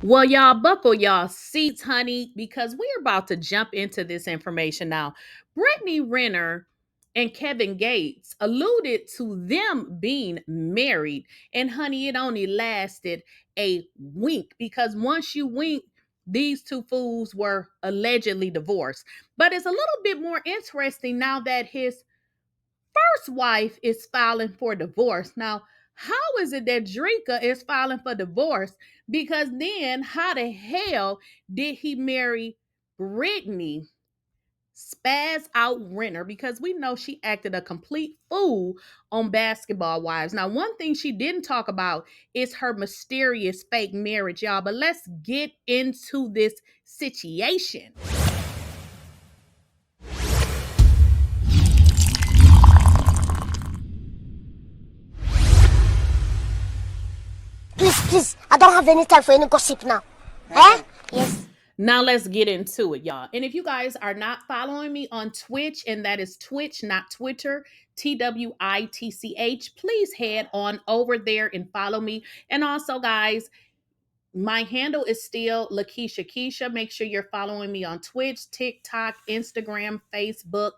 Well, y'all buckle y'all seats, honey, because we're about to jump into this information now. Brittany Renner and Kevin Gates alluded to them being married, and honey, it only lasted a wink because once you wink, these two fools were allegedly divorced. But it's a little bit more interesting now that his first wife is filing for divorce. Now, how is it that 𝐿𝐿𝐴 is filing for divorce? Because then, how the hell did he marry Brittany? Spaz out Renner, because we know she acted a complete fool on Basketball Wives. Now, one thing she didn't talk about is her mysterious fake marriage, y'all. But let's get into this situation. Please, I don't have any time for any gossip now. Eh? Yes. Now let's get into it, y'all. And if you guys are not following me on Twitch, and that is Twitch, not Twitter, TWITCH, please head on over there and follow me. And also, guys, my handle is still Lakeysha Keysha. Make sure you're following me on Twitch, TikTok, Instagram, Facebook,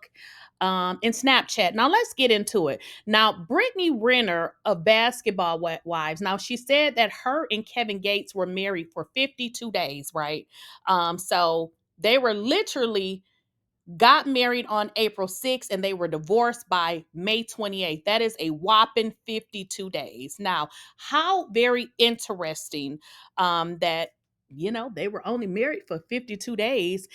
and Snapchat. Now let's get into it. Now, Brittany Renner of Basketball Wives. Now, she said that her and Kevin Gates were married for 52 days, right? So they were literally got married on April 6th and they were divorced by May 28th. That is a whopping 52 days. Now, how very interesting that they were only married for 52 days.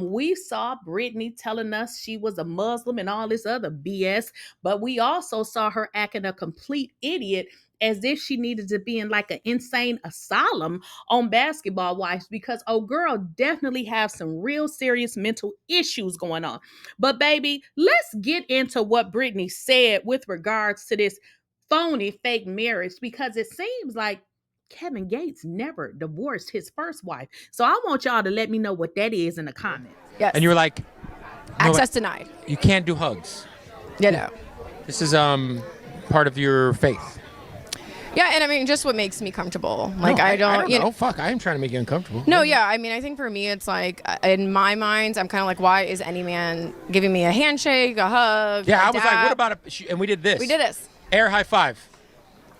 We saw Brittany telling us she was a Muslim and all this other BS, but we also saw her acting a complete idiot as if she needed to be in like an insane asylum on Basketball Wives, because girl definitely have some real serious mental issues going on. But baby, let's get into what Brittany said with regards to this phony fake marriage, because it seems like Kevin Gates never divorced his first wife. So I want y'all to let me know what that is in the comments. Yes. And you were like, access denied. You can't do hugs. You know. This is part of your faith. Yeah, and I mean, just what makes me comfortable. Like, No, I don't know. Fuck, I am trying to make you uncomfortable. No, yeah, I mean, I think for me, it's like, in my mind, I'm kind of like, why is any man giving me a handshake, a hug? Yeah, a I was dap? like, what about and we did this. We did this. Air high five.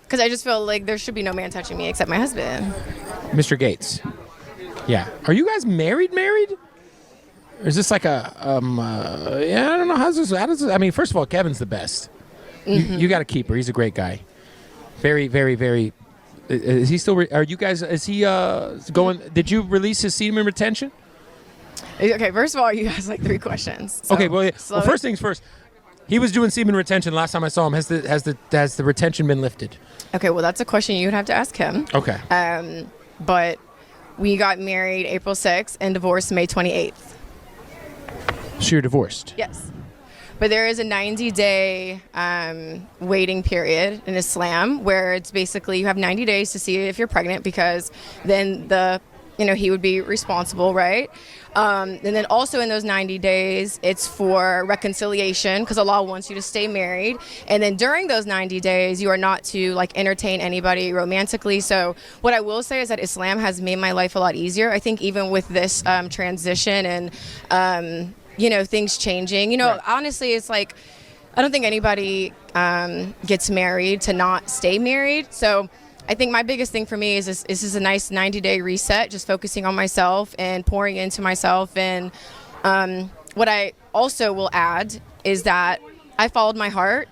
Because I just feel like there should be no man touching me except my husband. Mr. Gates. Yeah. Are you guys married? Or is this like a, yeah, I don't know. How does this, I mean, first of all, Kevin's the best. Mm-hmm. You got to keep her. He's a great guy. Very, very, very. Is he still? Are you guys? Is he going? Did you release his semen retention? Okay, first of all, you guys like 3 questions. So okay, well, first things first. He was doing semen retention last time I saw him. Has the retention been lifted? Okay, well, that's a question you would have to ask him. Okay. But we got married April 6th and divorced May 28th. So you're divorced? Yes. But there is a 90-day waiting period in Islam where it's basically you have 90 days to see if you're pregnant, because then he would be responsible, right? And then also in those 90 days, it's for reconciliation because Allah wants you to stay married. And then during those 90 days, you are not to like entertain anybody romantically. So what I will say is that Islam has made my life a lot easier. I think even with this transition and things changing. Right. Honestly, it's like, I don't think anybody gets married to not stay married. So I think my biggest thing for me is this is a nice 90-day reset, just focusing on myself and pouring into myself. And what I also will add is that I followed my heart,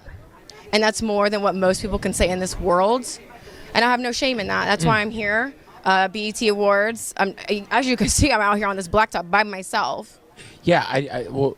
and that's more than what most people can say in this world. And I have no shame in that. That's why I'm here. BET Awards. As you can see, I'm out here on this blacktop by myself. Yeah, well,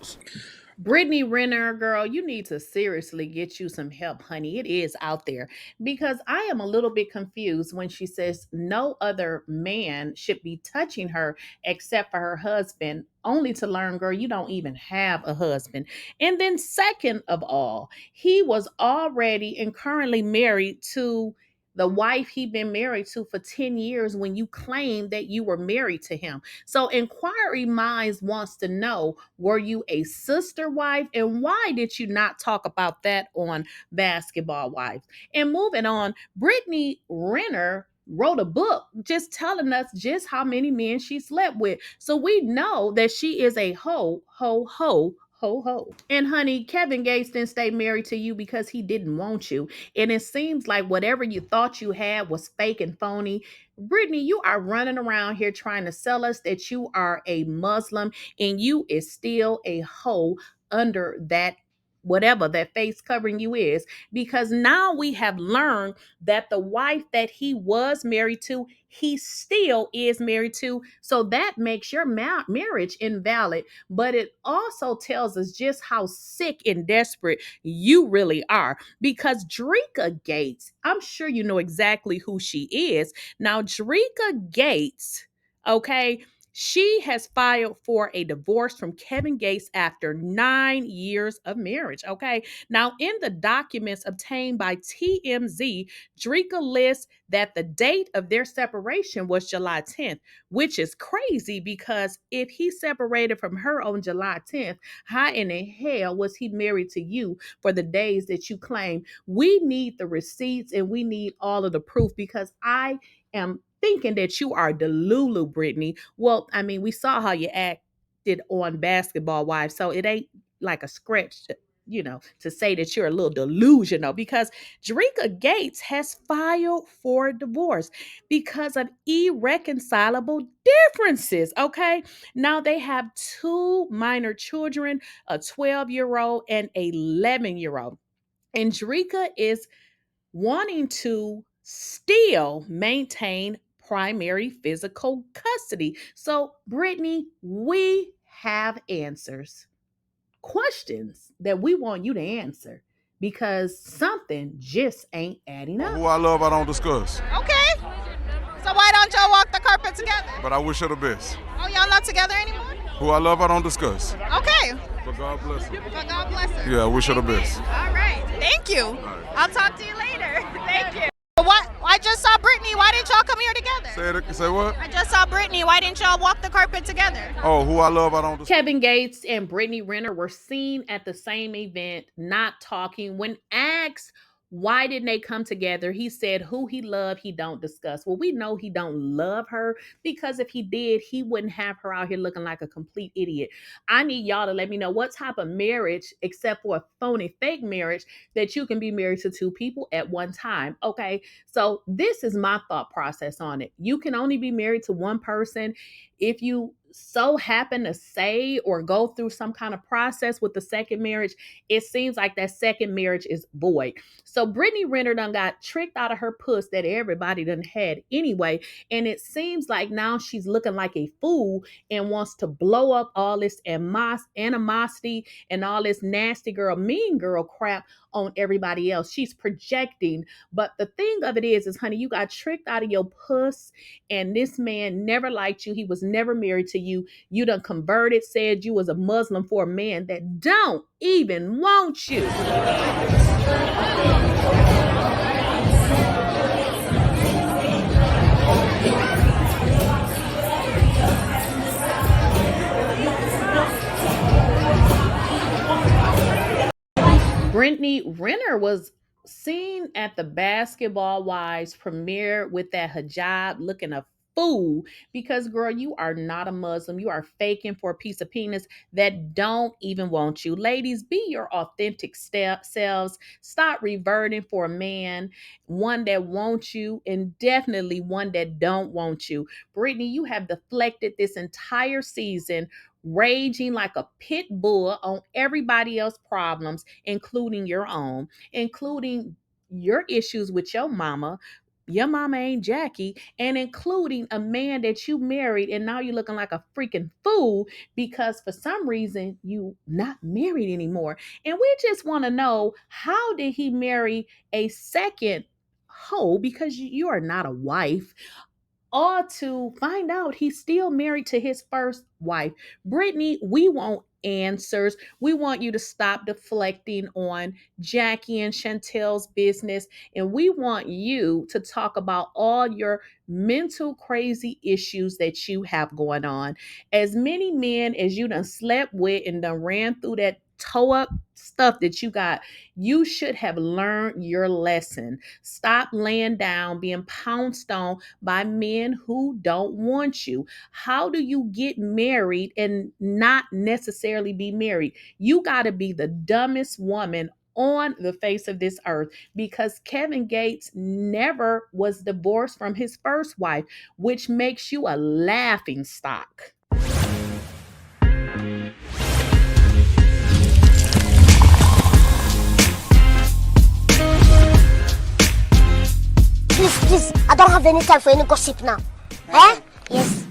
Brittany Renner, girl, you need to seriously get you some help, honey. It is out there, because I am a little bit confused when she says no other man should be touching her except for her husband, only to learn, girl, you don't even have a husband. And then second of all, he was already and currently married to the wife he'd been married to for 10 years when you claimed that you were married to him. So Inquiry Minds wants to know, were you a sister wife? And why did you not talk about that on Basketball Wives? And moving on, Brittany Renner wrote a book just telling us just how many men she slept with. So we know that she is a ho, ho, ho, ho, ho. And honey, Kevin Gates didn't stay married to you because he didn't want you. And it seems like whatever you thought you had was fake and phony. Brittany, you are running around here trying to sell us that you are a Muslim and you is still a hoe under that whatever that face covering you is, because now we have learned that the wife that he was married to, he still is married to. So that makes your marriage invalid. But it also tells us just how sick and desperate you really are. Because 𝐿𝐿𝐫𝐿𝐾, I'm sure you know exactly who she is. Now, 𝐿𝐿𝐫𝐿𝐾, okay, she has filed for a divorce from Kevin Gates after 9 years of marriage. Okay. Now, in the documents obtained by TMZ, 𝐿𝐿𝐫𝐿𝐾 lists that the date of their separation was July 10th, which is crazy because if he separated from her on July 10th, how in the hell was he married to you for the days that you claim? We need the receipts and we need all of the proof, because I am thinking that you are Delulu, Brittany. Well, I mean, we saw how you acted on Basketball Wives, so it ain't like a scratch, to say that you're a little delusional, because 𝐿𝐿𝐾 has filed for divorce because of irreconcilable differences. Okay. Now they have 2 minor children, a 12-year-old and an 11-year-old. And 𝐿𝐿𝐾 is wanting to still maintain primary physical custody. So, Brittany, we have answers, questions that we want you to answer, because something just ain't adding up. Who I love, I don't discuss. Okay. So why don't y'all walk the carpet together? But I wish her the best. Oh, y'all not together anymore? Who I love, I don't discuss. Okay. But God bless her. But God bless her. Yeah, I wish her the best. All right. Thank you. right. I'll talk to you later. Thank you. What? I just saw Brittany. Why didn't y'all come here together? Say what? I just saw Brittany. Why didn't y'all walk the carpet together? Oh, who I love, I don't discuss. Kevin Gates and Brittany Renner were seen at the same event, not talking. When asked why didn't they come together, he said who he loved, he don't discuss. Well, we know he don't love her, because if he did, he wouldn't have her out here looking like a complete idiot. I need y'all to let me know what type of marriage, except for a phony fake marriage, that you can be married to 2 people at one time. Okay. So this is my thought process on it. You can only be married to one person if you so happen to say or go through some kind of process with the second marriage. It seems like that second marriage is void. So Brittany Renner done got tricked out of her puss that everybody done had anyway. And it seems like now she's looking like a fool and wants to blow up all this animosity and all this nasty girl, mean girl crap on everybody else. She's projecting. But the thing of it is, honey, you got tricked out of your puss, and this man never liked you. He was never married to you. You done converted, said you was a Muslim for a man that don't even want you. Brittany Renner was seen at the Basketball Wives premiere with that hijab looking a fool, because girl, you are not a Muslim. You are faking for a piece of penis that don't even want you. Ladies, be your authentic selves. Stop reverting for a man, one that wants you and definitely one that don't want you. Brittany, you have deflected this entire season, raging like a pit bull on everybody else's problems, including your own, including your issues with your mama. Your mama ain't Jackie, and including a man that you married, and now you're looking like a freaking fool because for some reason you not married anymore. And we just want to know, how did he marry a second hoe, because you are not a wife, or to find out he's still married to his first wife? Brittany, we want answers. We want you to stop deflecting on Jackie and Chantel's business, and we want you to talk about all your mental crazy issues that you have going on. As many men as you done slept with and done ran through that toe up stuff that you got. You should have learned your lesson. Stop laying down, being pounced on by men who don't want you. How do you get married and not necessarily be married? You got to be the dumbest woman on the face of this earth, because Kevin Gates never was divorced from his first wife, which makes you a laughing stock. Please, I don't have any time for any gossip now. Eh? Yes.